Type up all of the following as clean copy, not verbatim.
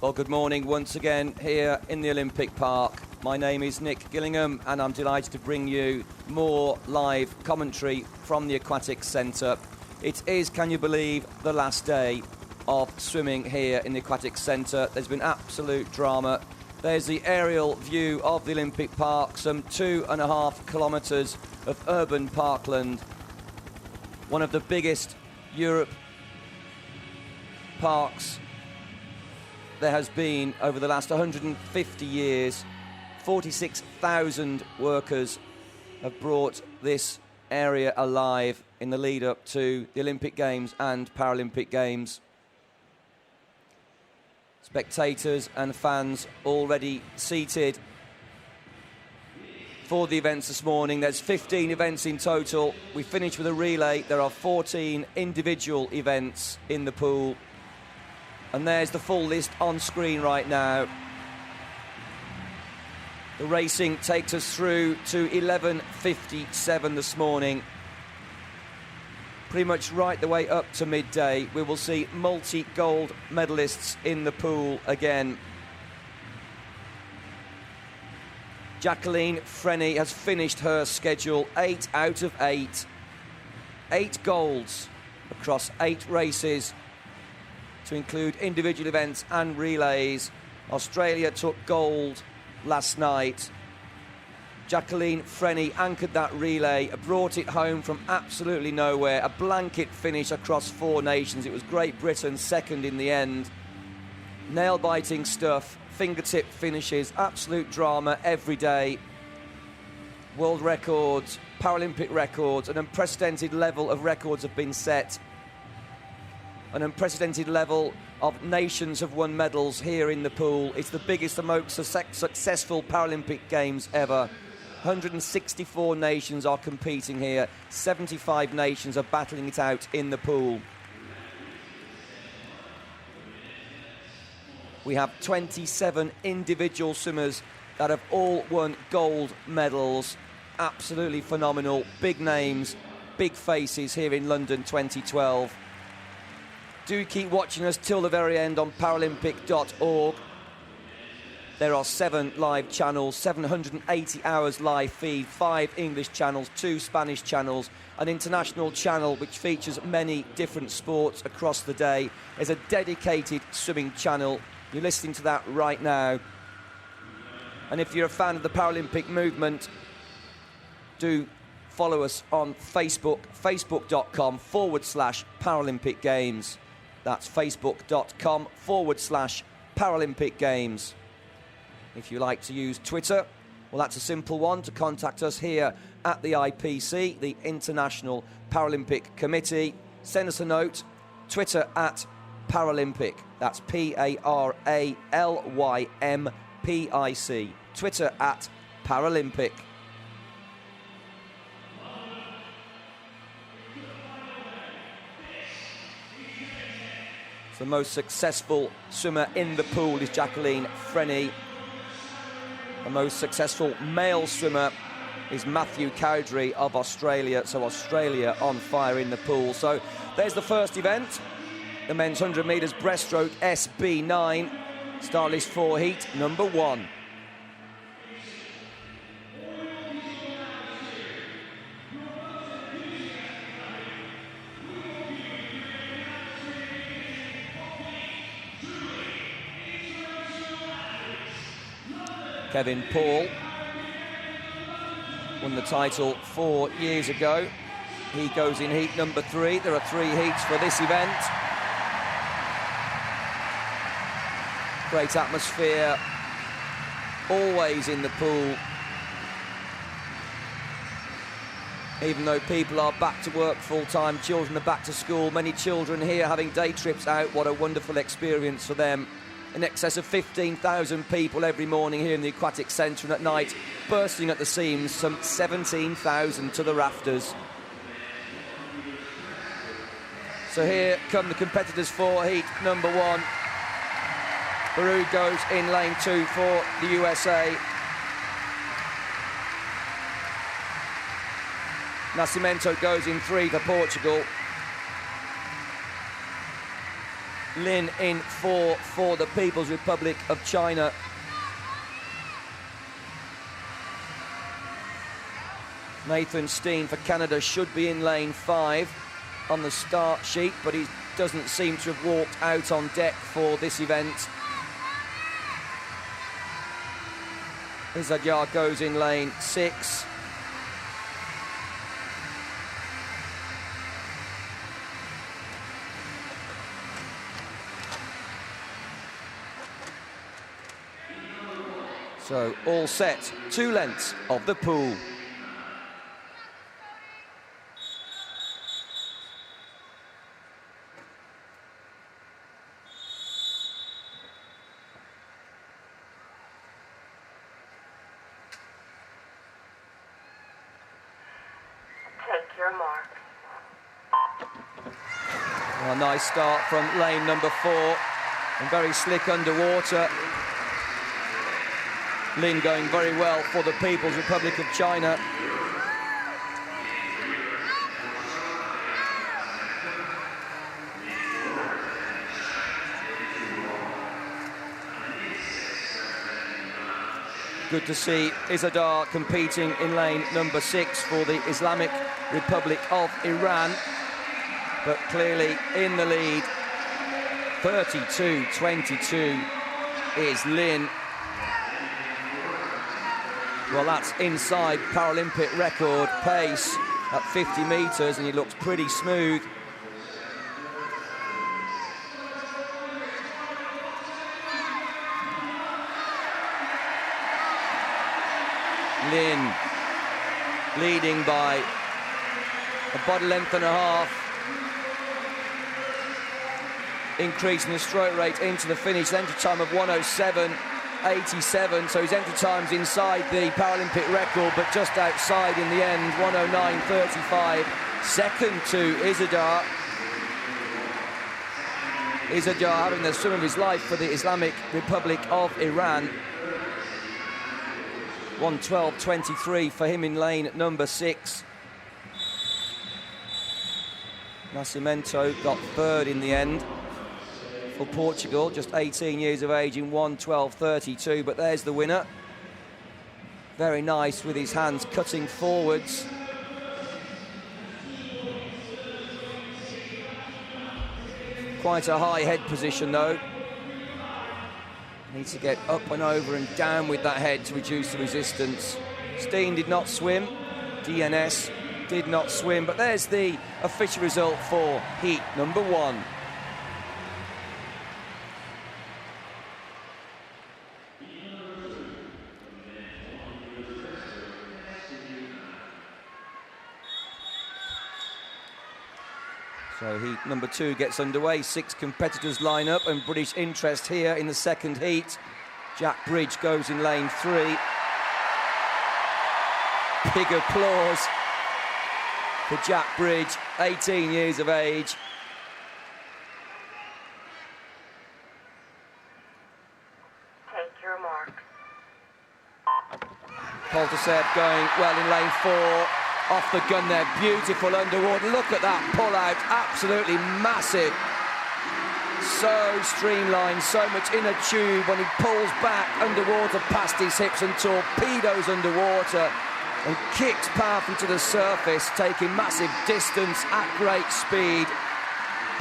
Well, good morning once again here in the Olympic Park. My name is Nick Gillingham and I'm delighted to bring you more live commentary from the Aquatics Centre. It is, can you believe, the last day of swimming here in the Aquatics Centre. There's been absolute drama. There's the aerial view of the Olympic Park, some 2.5 kilometres of urban parkland. One of the biggest Europe parks there has been over the last 150 years. 46,000 workers have brought this area alive in the lead up to the Olympic Games and Paralympic Games. Spectators and fans already seated for the events this morning. There's 15 events in total. We finish with a relay. There are 14 individual events in the pool. And there's the full list on screen right now. The racing takes us through to 11:57 this morning. Pretty much right the way up to midday. We will see multi-gold medalists in the pool again. Jacqueline Frenny has finished her schedule 8 out of 8. 8 golds across 8 races, to include individual events and relays. Australia took gold last night. Jacqueline Frenny anchored that relay, brought it home from absolutely nowhere. A blanket finish across 4 nations. It was Great Britain second in the end. Nail-biting stuff, fingertip finishes, absolute drama every day. World records, Paralympic records, an unprecedented level of records have been set. An unprecedented level of nations have won medals here in the pool. It's the biggest and most successful Paralympic Games ever. 164 nations are competing here. 75 nations are battling it out in the pool. We have 27 individual swimmers that have all won gold medals. Absolutely phenomenal. Big names, big faces here in London 2012. Do keep watching us till the very end on Paralympic.org. There are 7 live channels, 780 hours live feed, 5 English channels, 2 Spanish channels, an international channel which features many different sports across the day. There's a dedicated swimming channel. You're listening to that right now. And if you're a fan of the Paralympic movement, do follow us on Facebook, facebook.com/Paralympic Games. That's facebook.com/Paralympic Games. If you like to use Twitter, well, that's a simple one to contact us here at the IPC, the International Paralympic Committee. Send us a note, Twitter at Paralympic. That's PARALYMPIC. Twitter at Paralympic. The most successful swimmer in the pool is Jacqueline Frenny. The most successful male swimmer is Matthew Cowdery of Australia. So Australia on fire in the pool. So there's the first event, the men's 100 metres breaststroke SB9. Start list 4 heat number 1. Kevin Paul won the title 4 years ago. He goes in heat number 3. There are 3 heats for this event. Great atmosphere, always in the pool. Even though people are back to work full-time, children are back to school, many children here having day trips out. What a wonderful experience for them. In excess of 15,000 people every morning here in the Aquatic Centre, and at night, bursting at the seams, some 17,000 to the rafters. So here come the competitors for heat number 1. Peru goes in lane 2 for the USA. Nascimento goes in 3 for Portugal. Lin in 4 for the People's Republic of China. Nathan Steen for Canada should be in lane 5 on the start sheet, but he doesn't seem to have walked out on deck for this event. Izadjar goes in lane 6. So all set, 2 lengths of the pool. Take your mark. Well, a nice start from lane number 4 and very slick underwater. Lin going very well for the People's Republic of China. Good to see Izadjar competing in lane number 6 for the Islamic Republic of Iran, but clearly in the lead. 32-22 is Lin. Well, that's inside Paralympic record pace at 50 metres, and he looks pretty smooth. Lin leading by a body length and a half, increasing the stroke rate into the finish. Entry time of 1:07.87, so his entry time's inside the Paralympic record, but just outside in the end. 1:09.35, second to Izadjar. Izadjar having the swim of his life for the Islamic Republic of Iran. 1:12.23 for him in lane number 6. Nascimento got third in the end for Portugal, just 18 years of age, in 1:12.32, but there's the winner. Very nice with his hands cutting forwards. Quite a high head position though. Needs to get up and over and down with that head to reduce the resistance. Steen did not swim. DNS did not swim, but there's the official result for heat number 1. So heat number 2 gets underway. 6 competitors line up, and British interest here in the second heat. Jack Bridge goes in lane 3. Big applause for Jack Bridge, 18 years of age. Take your mark. Poltasev going well in lane 4. Off the gun there, beautiful underwater. Look at that pull out, absolutely massive. So streamlined, so much in a tube when he pulls back underwater past his hips and torpedoes underwater and kicks powerfully to the surface, taking massive distance at great speed.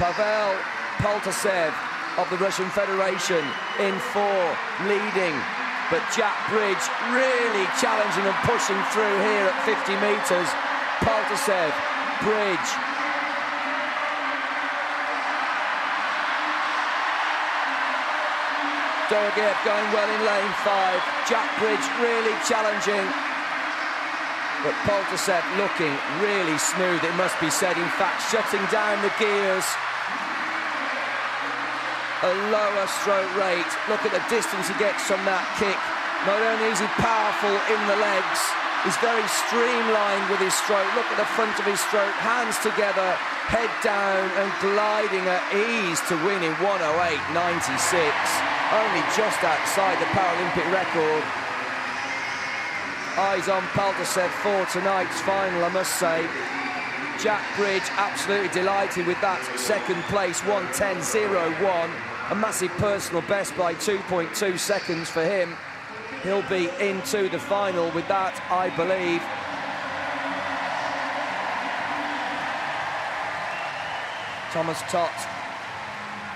Pavel Poltasev of the Russian Federation in 4, leading. But Jack Bridge really challenging and pushing through here at 50 metres. Poltasev, Bridge. Dorogiev going well in lane 5. Jack Bridge really challenging. But Poltasev looking really smooth, it must be said. In fact, shutting down the gears. A lower stroke rate. Look at the distance he gets from that kick. Not only is he powerful in the legs, he's very streamlined with his stroke. Look at the front of his stroke, hands together, head down and gliding at ease to win in 1:08.96. Only just outside the Paralympic record. Eyes on Poltasev for tonight's final, I must say. Jack Bridge absolutely delighted with that second place, 1:10.01. A massive personal best by 2.2 seconds for him. He'll be into the final with that, I believe. Thomas Tott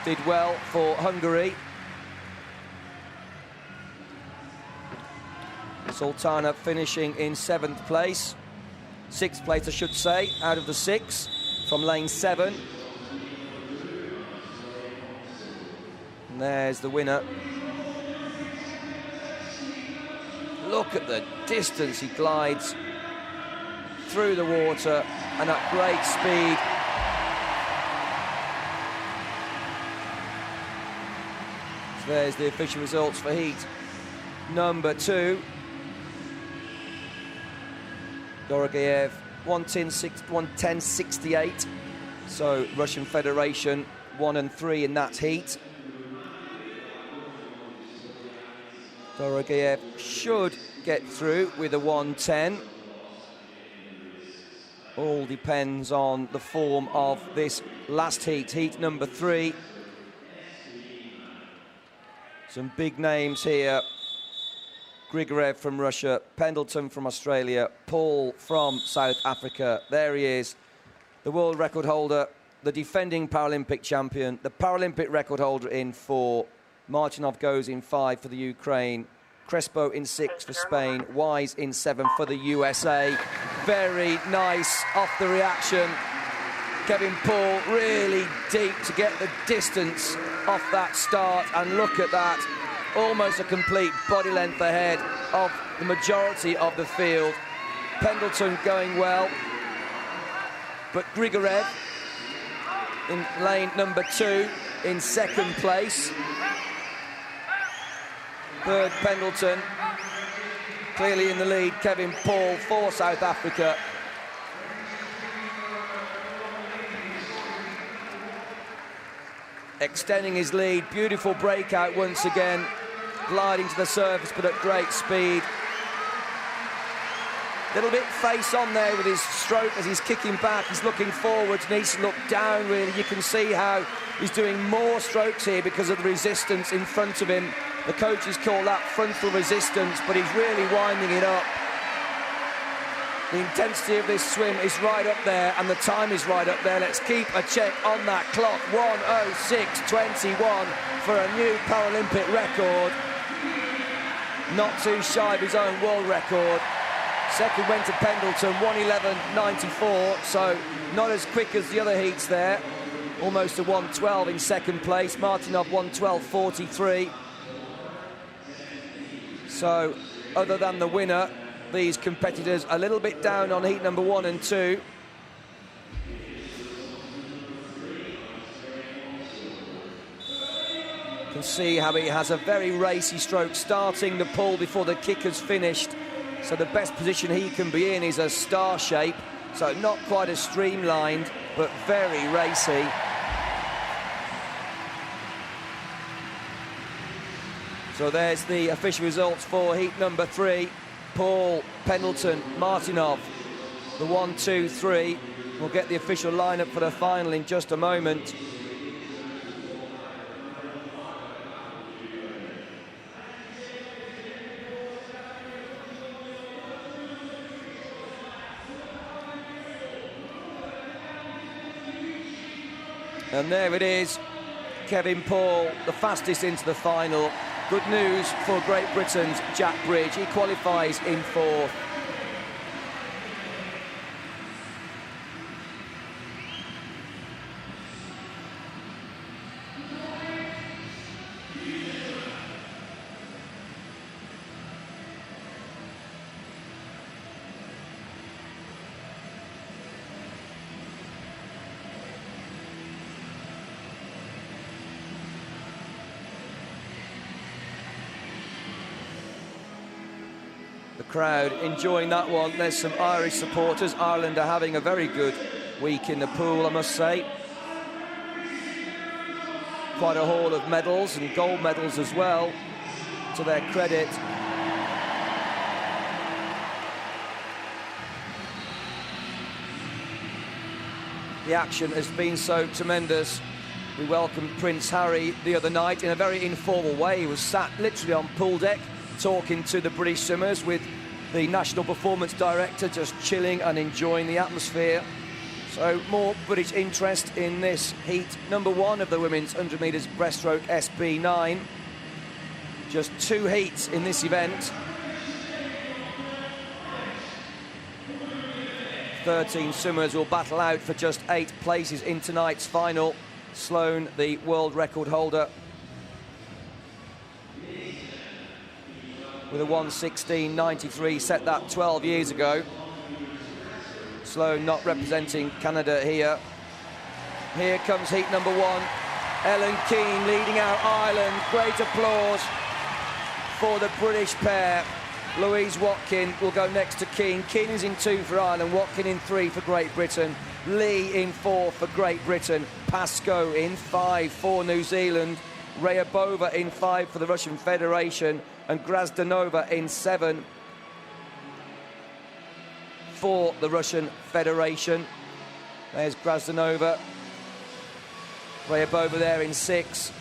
did well for Hungary. Sultana finishing in 7th place. 6th place, I should say, out of the 6 from lane 7. And there's the winner. Look at the distance he glides through the water and at great speed. So there's the official results for heat number 2. Dorogeyev 1:10.68. So Russian Federation 1 and 3 in that heat. Dorogeyev should get through with a 1:10. All depends on the form of this last heat, heat number 3. Some big names here. Grigorev from Russia, Pendleton from Australia, Paul from South Africa. There he is, the world record holder, the defending Paralympic champion, the Paralympic record holder in 4. Martinov goes in 5 for the Ukraine. Crespo in 6 for Spain. Wise in 7 for the USA. Very nice off the reaction. Kevin Paul really deep to get the distance off that start. And look at that. Almost a complete body length ahead of the majority of the field. Pendleton going well. But Grigorev in lane number 2 in 2nd place. 3rd Pendleton. Clearly in the lead, Kevin Paul for South Africa. Extending his lead, beautiful breakout once again. Gliding to the surface, but at great speed. Little bit face on there with his stroke as he's kicking back. He's looking forwards, needs to look down, really. You can see how he's doing more strokes here because of the resistance in front of him. The coaches call that frontal resistance, but he's really winding it up. The intensity of this swim is right up there, and the time is right up there. Let's keep a check on that clock. 1:06.21 for a new Paralympic record. Not too shy of his own world record. Second went to Pendleton, 1:11.94, so not as quick as the other heats there. Almost a 1:12 in 2nd place. Martinov 1:12.43. So, other than the winner, these competitors a little bit down on heat number 1 and 2. You can see how he has a very racy stroke, starting the pull before the kick has finished. So the best position he can be in is a star shape. So not quite as streamlined, but very racy. So there's the official results for heat number 3. Paul, Pendleton, Martinov, the 1, 2, 3. We'll get the official lineup for the final in just a moment. And there it is, Kevin Paul, the fastest into the final. Good news for Great Britain's Jack Bridge. He qualifies in 4th. The crowd enjoying that one. There's some Irish supporters. Ireland are having a very good week in the pool, I must say. Quite a haul of medals and gold medals as well, to their credit. The action has been so tremendous. We welcomed Prince Harry the other night in a very informal way. He was sat literally on pool deck talking to the British swimmers with the National Performance Director, just chilling and enjoying the atmosphere. So more British interest in this heat number 1 of the women's 100 metres breaststroke SB9. Just 2 heats in this event. 13 swimmers will battle out for just 8 places in tonight's final. Sloane, the world record holder, with a 1:16.93, set that 12 years ago. Sloane not representing Canada here. Here comes heat number 1. Ellen Keane leading out Ireland. Great applause for the British pair. Louise Watkin will go next to Keane. Keane is in 2 for Ireland, Watkin in 3 for Great Britain, Lee in 4 for Great Britain, Pascoe in 5 for New Zealand, Ryabova in 5 for the Russian Federation, and Grazdanova in 7 for the Russian Federation. There's Grazdanova. Ryabova there in 6.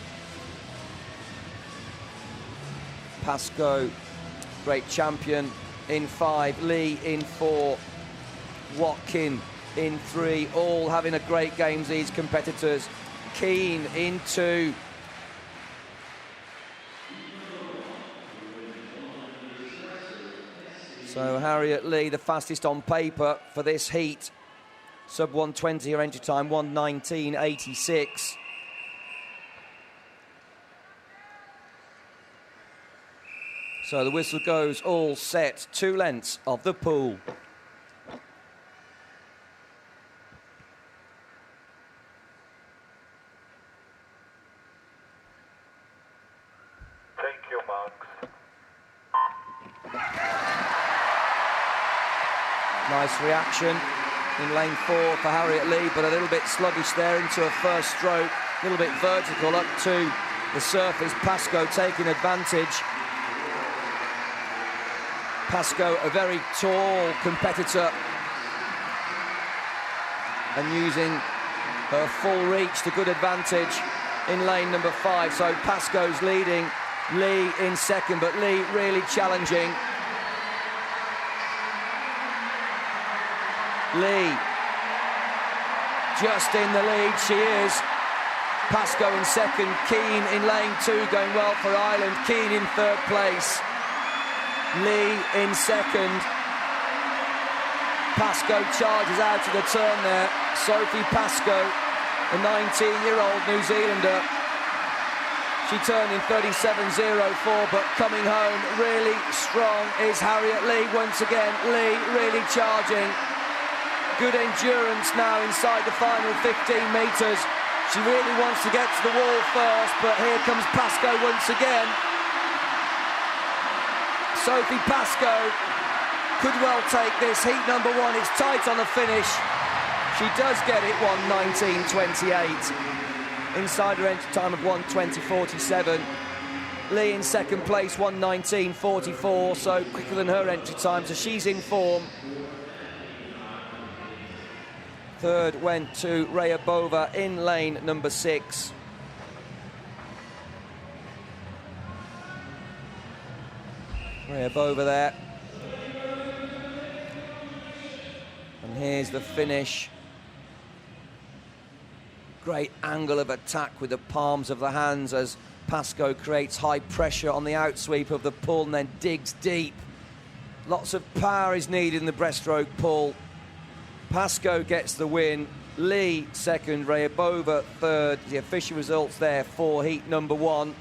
Pascoe, great champion, in 5. Lee in 4. Watkin in 3. All having a great games, these competitors. Keane in 2. So Harriet Lee, the fastest on paper for this heat. Sub 120 her entry time, 1:19.86. So the whistle goes, all set, 2 lengths of the pool. Thank you, Max. Nice reaction in lane 4 for Harriet Lee, but a little bit sluggish there into her first stroke. A little bit vertical up to the surface. Pascoe taking advantage. Pascoe, a very tall competitor, and using her full reach to good advantage in lane number 5. So Pascoe's leading, Lee in 2nd, but Lee really challenging. Lee just in the lead, she is. Pascoe in 2nd, Keane in lane 2 going well for Ireland, Keane in 3rd place. Lee in 2nd. Pascoe charges out of the turn there. Sophie Pascoe, a 19-year-old New Zealander. She turned in 37.04, but coming home really strong is Harriet Lee once again. Lee really charging. Good endurance now inside the final 15 metres. She really wants to get to the wall first, but here comes Pascoe once again. Sophie Pascoe could well take this heat number 1. It's tight on the finish. She does get it 1:19.28. Inside her entry time of 1:20.47. Lee in 2nd place, 1:19.44, so quicker than her entry time, so she's in form. 3rd went to Ryabova in lane number 6. Ryabova there. And here's the finish. Great angle of attack with the palms of the hands as Pascoe creates high pressure on the outsweep of the pull and then digs deep. Lots of power is needed in the breaststroke pull. Pascoe gets the win. Lee 2nd, Ryabova 3rd. The official results there for heat number 1.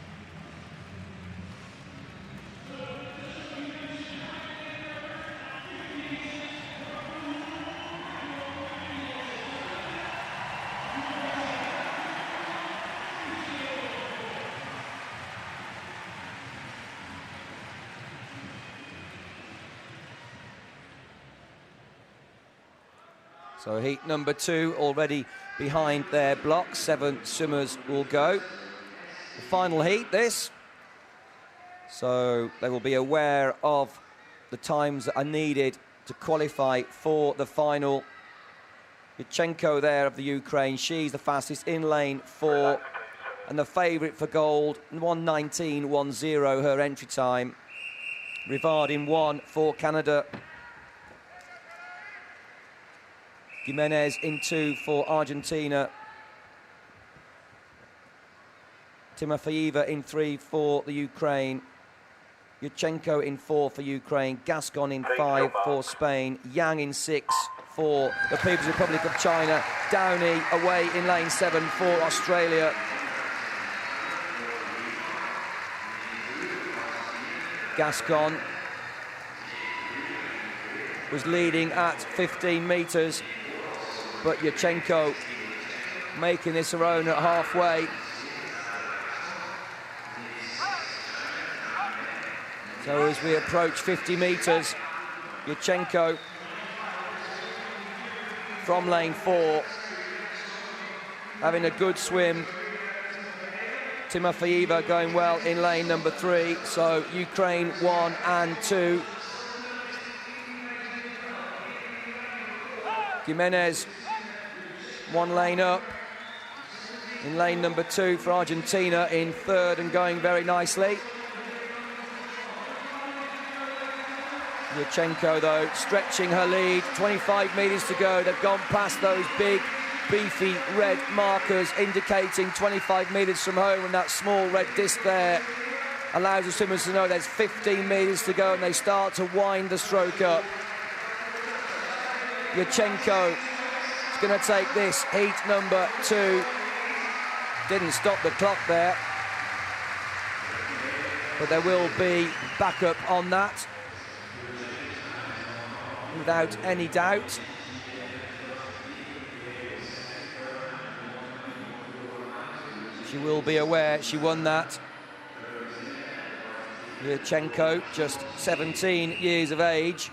So heat number 2 already behind their block. 7 swimmers will go. The final heat, this. So they will be aware of the times that are needed to qualify for the final. Yurchenko there of the Ukraine, she's the fastest in lane 4. And the favourite for gold, 1:19.10, her entry time. Rivard in 1 for Canada. Jimenez in 2 for Argentina. Timofeyeva in 3 for the Ukraine. Yurchenko in 4 for Ukraine. Gascon in 5 for Spain. Yang in 6 for the People's Republic of China. Downey away in lane 7 for Australia. Gascon was leading at 15 metres, but Yurchenko making this her own at halfway. So as we approach 50 metres, Yurchenko from lane 4 having a good swim. Timofeyeva going well in lane number 3, so Ukraine 1 and 2. Jimenez 1 lane up in lane number 2 for Argentina, in 3rd and going very nicely. Yurchenko though stretching her lead, 25 metres to go. They've gone past those big beefy red markers indicating 25 metres from home, and that small red disc there allows the swimmers to know there's 15 metres to go, and they start to wind the stroke up. Yurchenko is going to take this heat number 2. Didn't stop the clock there, but there will be backup on that without any doubt. She will be aware she won that. Yurchenko, just 17 years of age.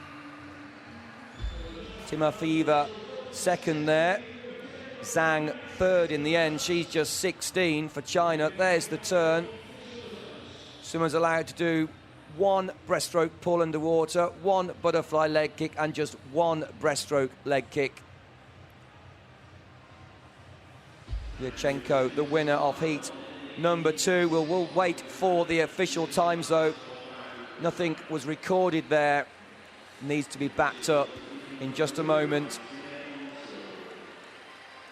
Timofeyeva, 2nd there. Zhang, 3rd in the end. She's just 16 for China. There's the turn. Swimmers allowed to do 1 breaststroke pull underwater, 1 butterfly leg kick, and just 1 breaststroke leg kick. Yurchenko, the winner of heat number 2. We'll wait for the official times though. Nothing was recorded there. Needs to be backed up in just a moment.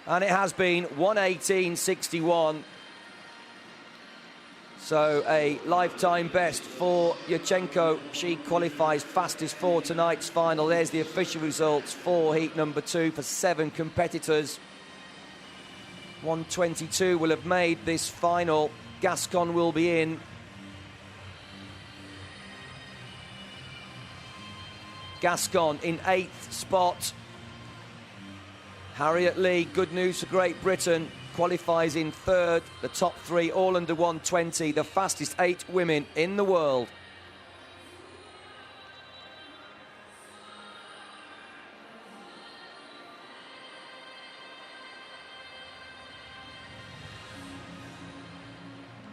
And it has been 1:18.61. So a lifetime best for Yurchenko. She qualifies fastest for tonight's final. There's the official results for heat number 2 for 7 competitors. 1:22 will have made this final. Gascon will be in. Gascon in 8th spot. Harriet Lee, good news for Great Britain, qualifies in 3rd. The top 3 all under 1:20, the fastest 8 women in the world.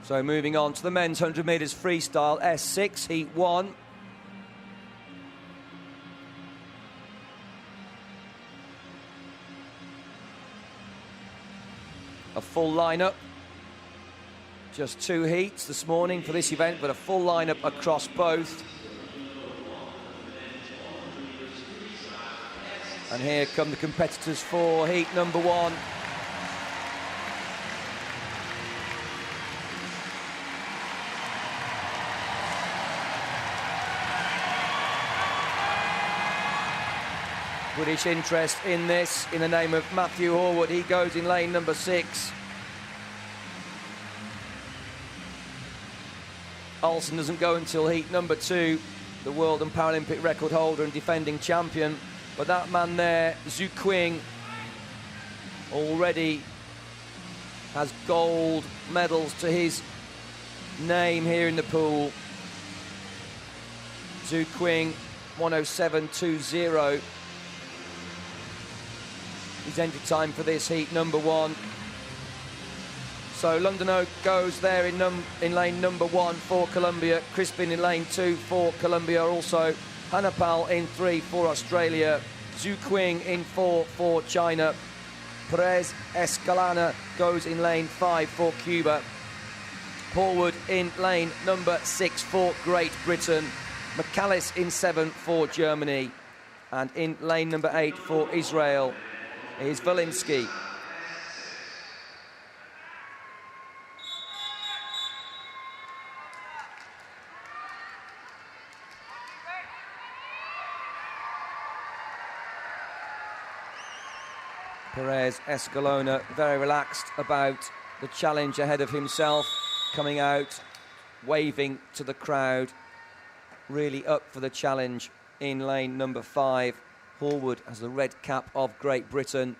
So moving on to the men's 100 metres freestyle S6, heat 1. A full lineup. Just 2 heats this morning for this event, but a full lineup across both. And here come the competitors for heat number 1. British interest in this in the name of Matthew Horwood. He goes in lane number 6. Olsen doesn't go until heat number 2, the world and Paralympic record holder and defending champion. But that man there, Zhu Qing, already has gold medals to his name here in the pool. Zhu Qing, 1:07.20. His entry time for this heat number 1. So London goes there in lane number 1 for Colombia. Crispin in lane 2 for Colombia. Also Hanapal in 3 for Australia. Zhu Qing in 4 for China. Perez Escalona goes in lane 5 for Cuba. Horwood in lane number 6 for Great Britain. McAllis in 7 for Germany. And in lane number 8 for Israel is Valinsky. Perez Escalona very relaxed about the challenge ahead of himself, coming out, waving to the crowd, really up for the challenge in lane number 5. Horwood has the red cap of Great Britain.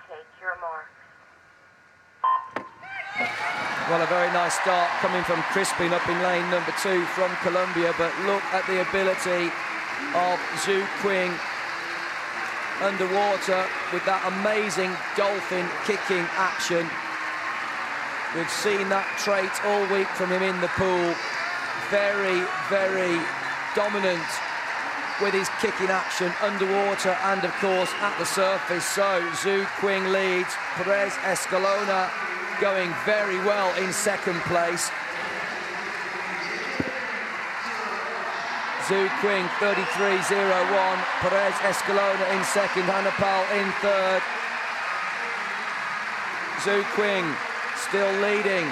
Take your mark. Well, a very nice start coming from Crispin up in lane number 2 from Colombia, but look at the ability of Zhu Qing underwater with that amazing dolphin kicking action. We've seen that trait all week from him in the pool. Very, very dominant with his kicking action underwater and, of course, at the surface. So Zhu Qing leads. Perez Escalona going very well in second place. Zhu Qing 33.01, Perez Escalona in second, Hanapal in third. Zhu Qing still leading.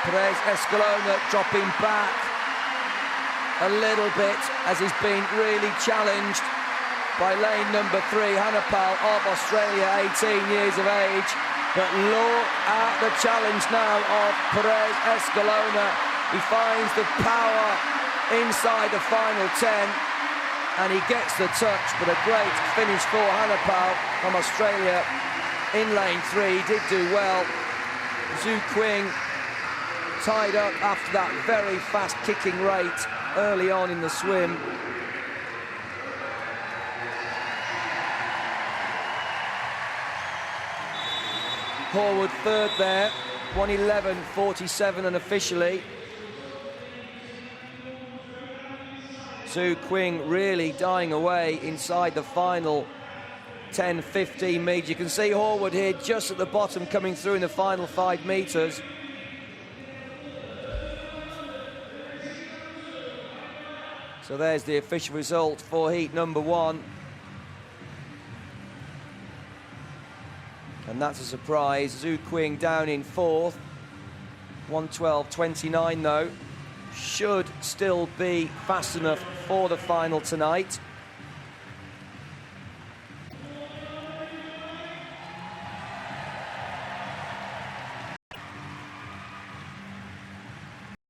Perez Escalona dropping back a little bit as he's been really challenged by lane number 3, Hanapal of Australia, 18 years of age. But look at the challenge now of Perez Escalona. He finds the power inside the final 10 and he gets the touch, but a great finish for Hanapal from Australia in lane 3. He did do well. Zhu Qing tied up after that very fast kicking rate early on in the swim. Horwood third there, 1:11.47 unofficially. Zhu Qing really dying away inside the final 10-15 metres. You can see Horwood here just at the bottom coming through in the final 5 metres. So there's the official result for heat number 1. And that's a surprise. Zhu Qing down in 4th. 1:12.29 though. Should still be fast enough for the final tonight.